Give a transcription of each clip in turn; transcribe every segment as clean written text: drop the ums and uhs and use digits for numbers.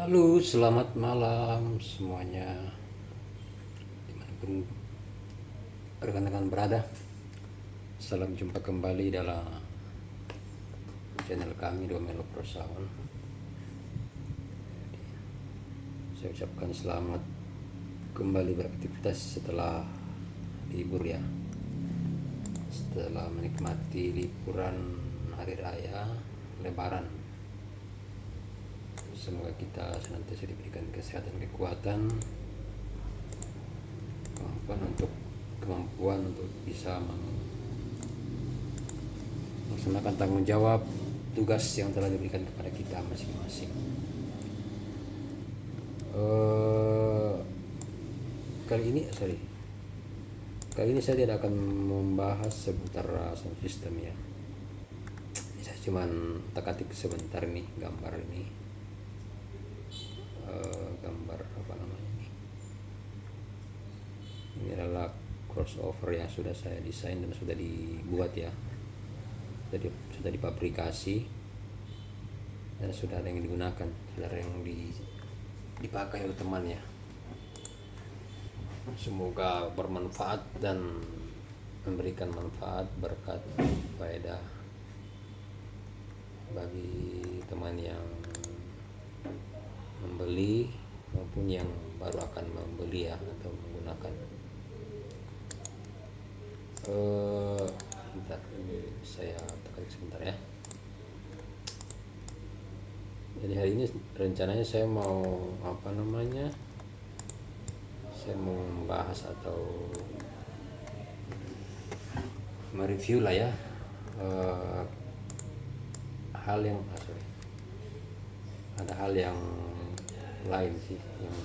Halo, selamat malam semuanya, dimanapun rekan-rekan berada. Salam jumpa kembali dalam channel kami Domelo Prosawan. Saya ucapkan selamat kembali beraktivitas setelah libur ya, setelah menikmati liburan hari raya Lebaran. Semoga kita senantiasa diberikan kesehatan, kekuatan, kemampuan untuk bisa melaksanakan tanggung jawab tugas yang telah diberikan kepada kita masing-masing. Kali ini saya tidak akan membahas seputar sound system ya. Saya cuma otak-atik sebentar nih gambar ini. Gambar apa namanya ini? Ini adalah crossover yang sudah saya desain dan sudah dibuat ya. Sudah dipabrikasi dan sudah ada yang digunakan, sudah ada yang dipakai oleh teman ya. Semoga bermanfaat dan memberikan manfaat, berkat, faedah bagi teman yang membeli maupun yang baru akan membeli ya atau menggunakan. Bentar, ini saya tekan sebentar ya. Jadi hari ini rencananya saya mau saya mau membahas atau mereview lah ya, ada hal yang lain sih yang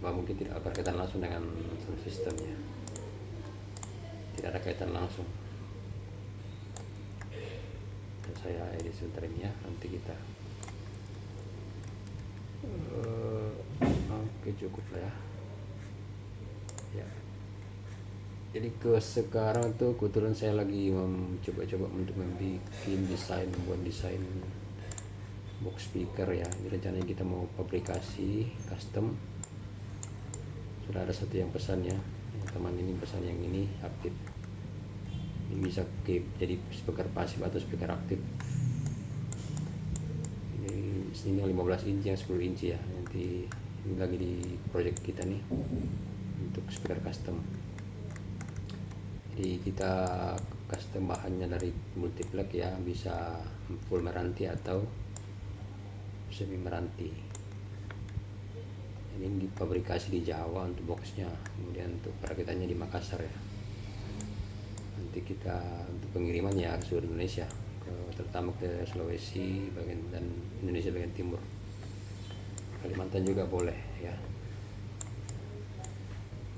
mungkin tidak berkaitan langsung dengan sound systemnya, tidak ada kaitan langsung. Dan saya edit sebentar ini ya, nanti kita oke, cukup lah ya. Jadi sekarang tuh kebetulan saya lagi mencoba-coba untuk membuat desain box speaker ya. Jadi rencananya kita mau pabrikasi custom. Sudah ada satu yang pesan ya, teman ini pesan yang ini aktif. Ini bisa jadi speaker pasif atau speaker aktif. Ini yang 15 inci, yang 10 inci ya. Nanti ini lagi di project kita nih untuk speaker custom. Jadi kita custom bahannya dari multiplex ya, bisa full meranti atau semi meranti. Ini dipabrikasi di Jawa untuk boxnya, kemudian untuk perakitannya di Makassar ya. Nanti kita untuk pengiriman ya ke seluruh Indonesia, terutama ke Sulawesi dan Indonesia bagian timur, Kalimantan juga boleh ya.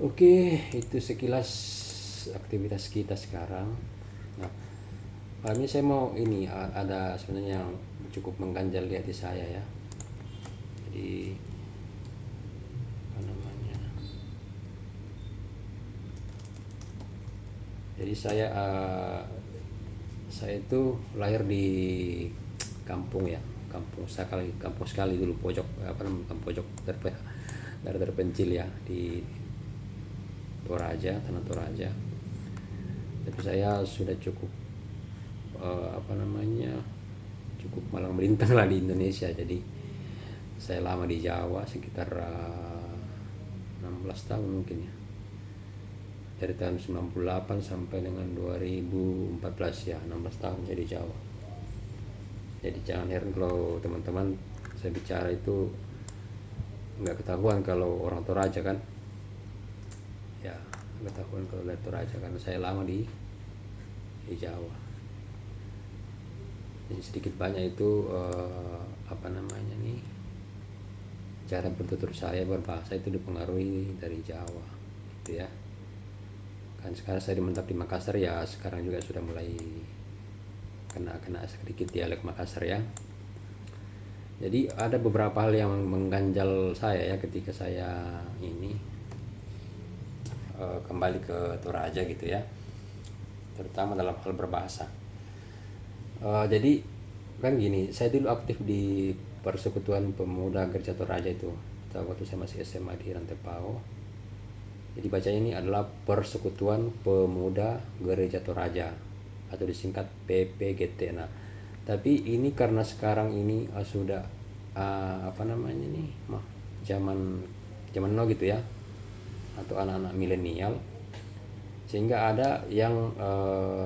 Oke, itu sekilas aktivitas kita sekarang. Nah, malam ini saya mau ada sebenarnya yang cukup mengganjal di hati saya ya. Jadi saya itu lahir di kampung ya, kampung sekali dulu, pojok terpencil ya, di tanah Toraja. Tapi saya sudah cukup cukup malang melintang lah di Indonesia. Jadi saya lama di Jawa sekitar 16 tahun mungkin ya, dari tahun 98 sampai dengan 2014 ya, 16 tahun saya di Jawa. Jadi jangan heran kalau teman-teman saya bicara itu nggak ketahuan kalau orang Toraja kan ya, nggak ketahuan kalau dari Toraja karena saya lama di Jawa. Jadi sedikit banyak itu cara bertutur saya berbahasa itu dipengaruhi dari Jawa gitu ya. Kan sekarang saya dimentap di Makassar ya, sekarang juga sudah mulai kena sedikit dialek Makassar ya. Jadi ada beberapa hal yang mengganjal saya ya ketika saya kembali ke Toraja gitu ya, terutama dalam hal berbahasa. Jadi kan gini, saya dulu aktif di Persekutuan Pemuda Gereja Toraja itu waktu saya masih SMA di Rantepao. Jadi bacanya ini adalah Persekutuan Pemuda Gereja Toraja atau disingkat PPGT. Nah, tapi ini karena sekarang ini sudah apa namanya nih, zaman now gitu ya, atau anak-anak milenial, sehingga ada yang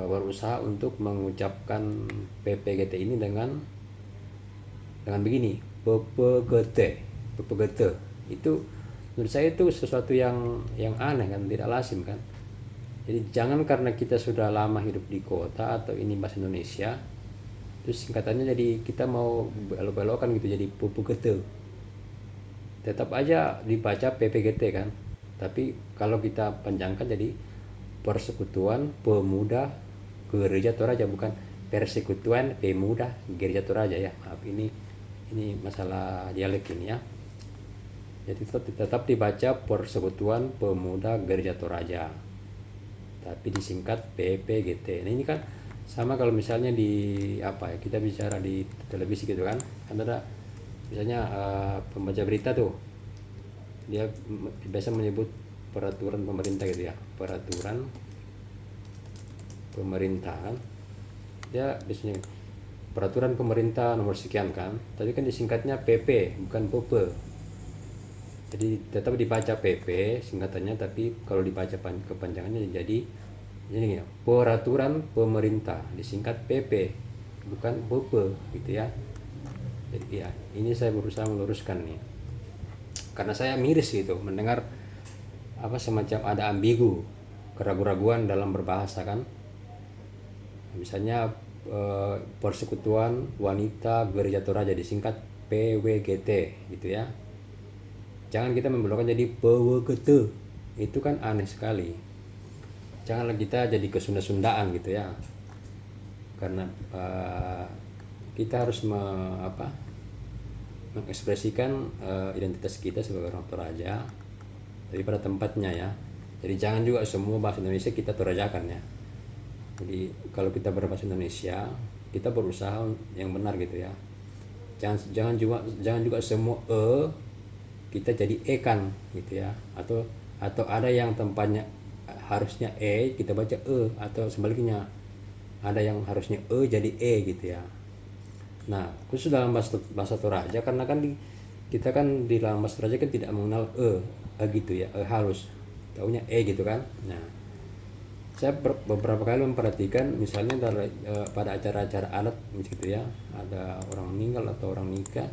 berusaha untuk mengucapkan PPGT ini dengan begini, PPGT itu menurut saya itu sesuatu yang aneh kan, tidak lazim kan. Jadi jangan karena kita sudah lama hidup di kota atau ini bahasa Indonesia, terus singkatannya jadi kita mau belok-belokan gitu jadi PPGT. Tetap aja dibaca PPGT kan. Tapi kalau kita panjangkan jadi Persekutuan Pemuda Gereja Toraja, bukan Persekutuan Pemuda Gereja Toraja ya. Maaf, ini masalah dialek ini ya. Jadi tetap dibaca Persekutuan Pemuda Gereja Toraja, tapi disingkat PPGT. Nah, ini kan sama kalau misalnya di kita bicara di televisi gitu kan ada misalnya pembaca berita tuh, dia biasa menyebut peraturan pemerintah gitu ya, peraturan pemerintahan, dia biasanya peraturan pemerintah nomor sekian kan, tapi kan disingkatnya PP bukan PPE. Jadi tetap dibaca PP singkatannya, tapi kalau dibaca kepanjangannya jadi ini ya, peraturan pemerintah disingkat PP bukan PP gitu ya. Jadi ya, ini saya berusaha meluruskan nih, karena saya miris gitu mendengar semacam ada ambigu, keraguan-raguan dalam berbahasa kan. Misalnya Persekutuan Wanita Gereja Toraja disingkat PWGT gitu ya. Jangan kita membelokkan jadi PWGT, itu kan aneh sekali. Janganlah kita jadi kesunda-sundaan gitu ya, karena kita harus mengekspresikan identitas kita sebagai orang Toraja, tapi pada tempatnya ya. Jadi jangan juga semua bahasa Indonesia kita torajakan ya. Jadi kalau kita berbahasa Indonesia, kita berusaha yang benar gitu ya. Jangan juga semua kita jadi kan gitu ya. Atau ada yang tempatnya harusnya kita baca atau sebaliknya. Ada yang harusnya jadi gitu ya. Nah, khusus dalam bahasa Toraja, karena kan kita kan di dalam bahasa Toraja kan tidak mengenal gitu ya, halus. Taunya gitu kan. Nah, saya beberapa kali memperhatikan misalnya pada acara-acara adat gitu ya, ada orang meninggal atau orang nikah,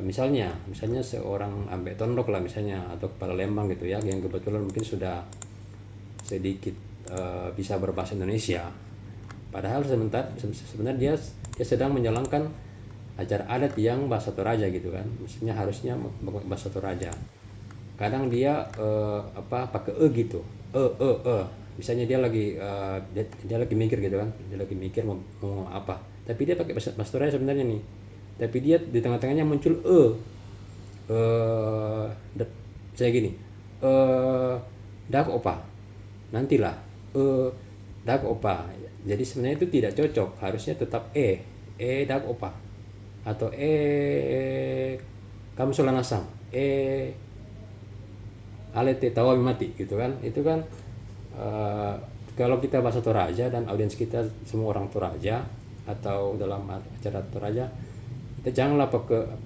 misalnya seorang ambek tondok lah misalnya, atau kepala lembang gitu ya, yang kebetulan mungkin sudah sedikit bisa berbahasa Indonesia, padahal sebenarnya dia sedang menjalankan acara adat yang bahasa Toraja gitu kan, maksudnya harusnya bahasa Toraja. Kadang dia pakai gitu, misalnya dia lagi mikir gitu kan, dia lagi mikir mau apa, tapi dia pakai bahasa Toraja sebenarnya nih, tapi dia di tengah-tengahnya muncul saya gini, dak opa nantilah, dak opa. Jadi sebenarnya itu tidak cocok, harusnya tetap dak opa, atau kamu solanasang, alete tawa mati gitu kan. Itu kan kalau kita bahasa Toraja dan audiens kita semua orang Toraja atau dalam acara Toraja, kita janganlah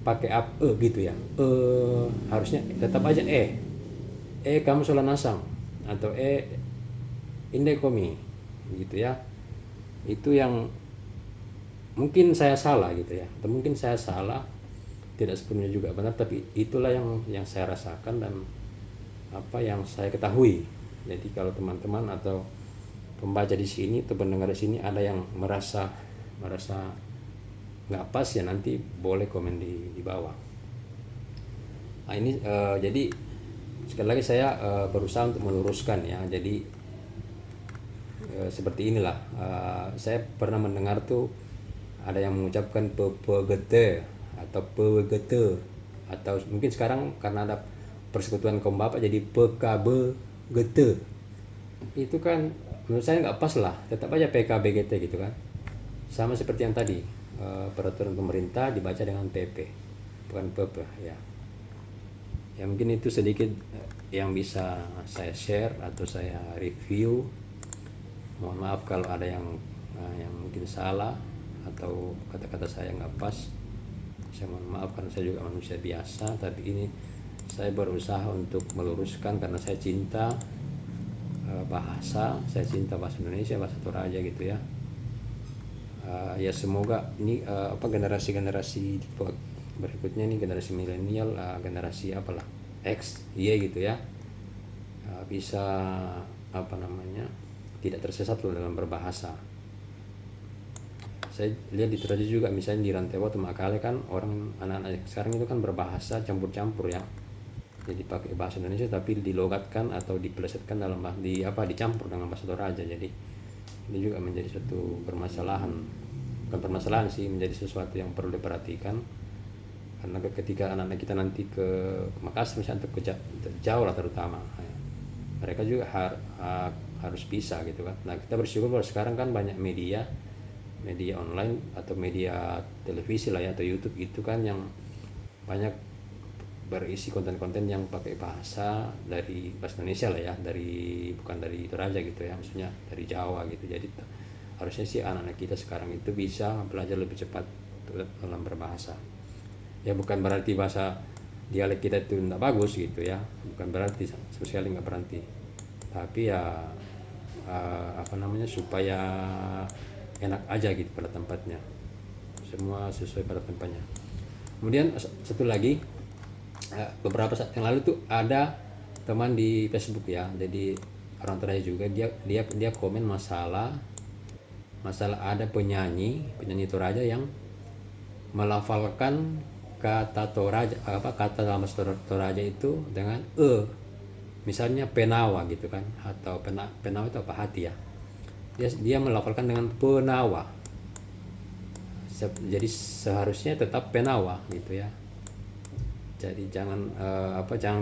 pakai gitu ya. Harusnya tetap aja kamu solanasang, atau indai komi gitu ya. Itu yang mungkin saya salah gitu ya, atau mungkin saya salah, tidak sepenuhnya juga benar, tapi itulah yang saya rasakan dan apa yang saya ketahui. Jadi kalau teman-teman atau pembaca di sini atau pendengar di sini ada yang merasa nggak pas ya, nanti boleh komen di bawah. Nah ini jadi sekali lagi saya berusaha untuk meluruskan ya. Jadi seperti inilah, saya pernah mendengar tuh ada yang mengucapkan PPGT atau PWGT, atau mungkin sekarang karena ada Persekutuan Kaum Bapak jadi PKBGT. Itu kan menurut saya nggak pas lah, tetap aja PKBGT gitu kan, sama seperti yang tadi peraturan pemerintah dibaca dengan PP, bukan PP ya. Ya mungkin itu sedikit yang bisa saya share atau saya review. Mohon maaf kalau ada yang mungkin salah atau kata-kata saya nggak pas. Saya mohon maaf karena saya juga manusia biasa, tapi ini saya berusaha untuk meluruskan karena saya cinta bahasa, saya cinta bahasa Indonesia, bahasa Toraja gitu ya. Ya semoga ini generasi-generasi berikutnya nih, generasi milenial, generasi apalah X, Y gitu ya, bisa tidak tersesat loh dalam berbahasa. Saya lihat di Toraja juga, misalnya di Rantewa atau Makale kan, orang anak-anak sekarang itu kan berbahasa campur-campur ya. Jadi pakai bahasa Indonesia tapi dilogatkan atau dipelesetkan dicampur dengan bahasa Toraja. Jadi ini juga menjadi suatu permasalahan, bukan permasalahan sih, menjadi sesuatu yang perlu diperhatikan. Karena ketika anak-anak kita nanti ke Makassar misalnya, ke Jawa lah terutama, mereka juga harus bisa gitu kan. Nah kita bersyukur bahwa sekarang kan banyak media online atau media televisi lah ya, atau YouTube gitu kan, yang banyak berisi konten-konten yang pakai bahasa dari bahasa Indonesia lah ya, bukan dari Toraja gitu ya, maksudnya dari Jawa gitu. Jadi harusnya sih anak-anak kita sekarang itu bisa belajar lebih cepat dalam berbahasa. Ya bukan berarti bahasa dialek kita itu tidak bagus gitu ya, bukan berarti sosial nggak berhenti, tapi ya supaya enak aja gitu pada tempatnya, semua sesuai pada tempatnya. Kemudian satu lagi, beberapa saat yang lalu tuh ada teman di Facebook ya, jadi orang Toraja juga, dia komen masalah ada penyanyi Toraja yang melafalkan kata Toraja, kata dalam Toraja itu dengan misalnya penawa gitu kan, atau penawa itu apa, hati ya, dia melafalkan dengan penawa, jadi seharusnya tetap penawa gitu ya. Jadi jangan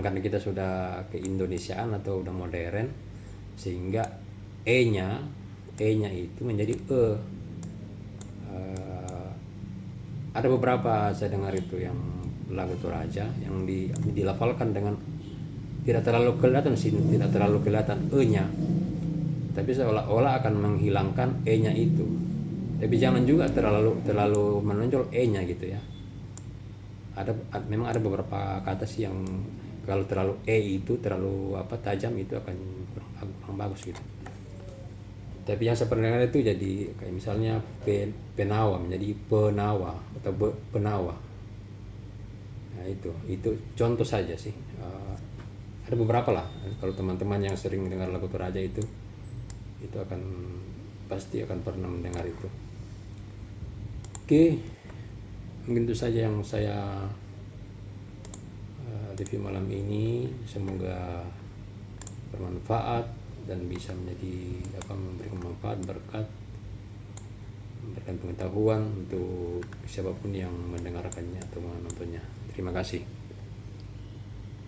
karena kita sudah keindonesiaan atau udah modern sehingga nya itu menjadi ada beberapa saya dengar itu yang lagu Toraja yang dilafalkan dengan tidak terlalu kelihatan nya, tapi seolah-olah akan menghilangkan nya itu. Tapi jangan juga terlalu menonjol nya gitu ya. Memang ada beberapa kata sih yang kalau terlalu itu terlalu tajam, itu akan kurang bagus gitu. Tapi yang saya pernah dengar itu jadi kayak misalnya penawa menjadi penawa atau penawa. Nah itu contoh saja sih. Ada beberapa lah, kalau teman-teman yang sering dengar lagu Toraja itu pasti akan pernah mendengar itu. Oke, mungkin itu saja yang saya review malam ini. Semoga bermanfaat dan bisa memberikan manfaat, berkat, memberikan pengetahuan untuk siapapun yang mendengarkannya atau menontonnya. Terima kasih.